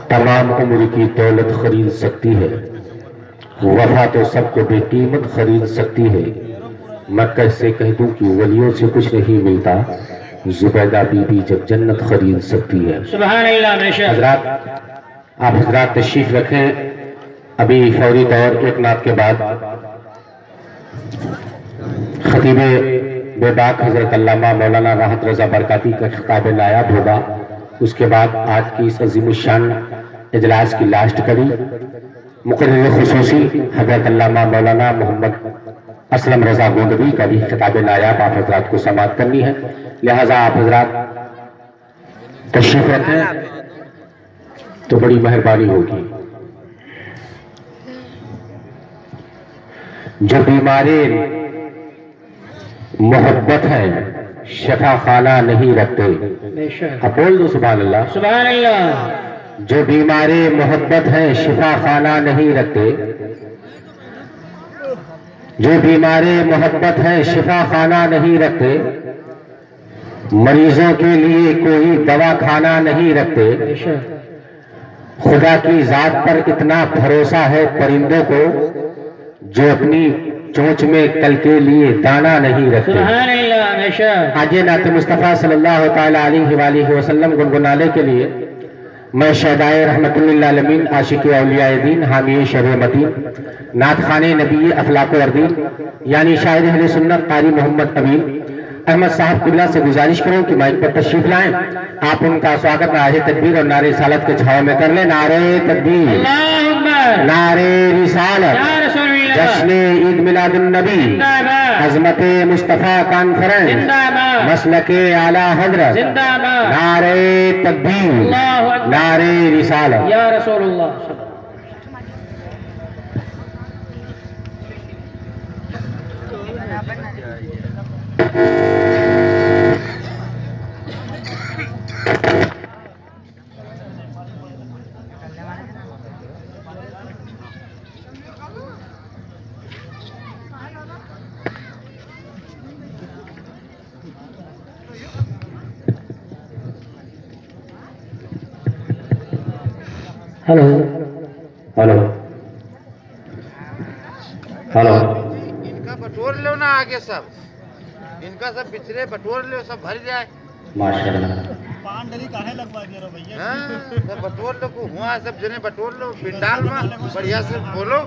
تمام عمر کی دولت خرید سکتی ہے، وفا تو سب کو بے قیمت خرید سکتی ہے۔ میں کیسے کہہ دوں کہ ولیوں سے کچھ نہیں ملتا، زبیدہ بی بی جب جنت خرید سکتی ہے۔ سبحان اللہ۔ حضرات آپ حضرات تشریف رکھیں، ابھی فوری طور ایک نعت کے بعد خطیب بے باک حضرت علامہ مولانا راحت رضا برکاتی کا خطاب نایاب ہوگا۔ اس کے بعد آج کی اس عظیم الشان اجلاس کی لاسٹ کڑی مقرر خصوصی حضرت علامہ مولانا محمد اسلم رضا گوندوی کا بھی خطاب نایاب آپ حضرات کو سماعت کرنی ہے، لہٰذا آپ حضرات تشریف رکھیں تو بڑی مہربانی ہوگی۔ جو بیمارے محبت ہیں شفا خانہ نہیں رکھتے، اب بول دو سبحان اللہ۔ سبحان اللہ۔ جو بیمارے محبت ہیں شفا خانہ نہیں رکھتے، جو بیمارے محبت ہیں شفا خانہ نہیں رکھتے، مریضوں کے لیے کوئی دوا کھانا نہیں رکھتے، خدا کی ذات پر اتنا بھروسہ ہے پرندوں کو جو اپنی چونچ میں کل کے لیے دانا نہیں رکھتے۔ سبحان اللہ۔ آج نعت مصطفیٰ صلی اللہ تعالیٰ علیہ وآلہ وسلم گنگنانے کے لیے میں شہدائے رحمت اللہ عالمین عاشق اولیاء دین حامی شرع مدین نعت خانے نبی اخلاق و اردین یعنی شاعر اہل سنت قاری محمد امین احمد صاحب قبلہ سے گزارش کروں کہ مائک پر تشریف لائیں، آپ ان کا سواگت نعرہ تکبیر اور نعرہ رسالت کے چھاؤں میں کر لیں۔ نعرہ تکبیر، نعرہ رسالت، جشن عید میلاد النبی، عظمت مصطفیٰ کانفرنس، مسلک اعلیٰ حضرت، نعرہ تکبیر، نعرہ رسالت۔ یا رسول اللہ۔ ہلو ہلو ہلو، ان کا بٹور لو نا آگے سب، ان کا سب پچھلے بٹور لو سب بھر جائے۔ ماشاءاللہ ہاں سب بٹور لو کو ہوا سب جنے بٹور لو پنڈال میں بڑھیا سے بولو۔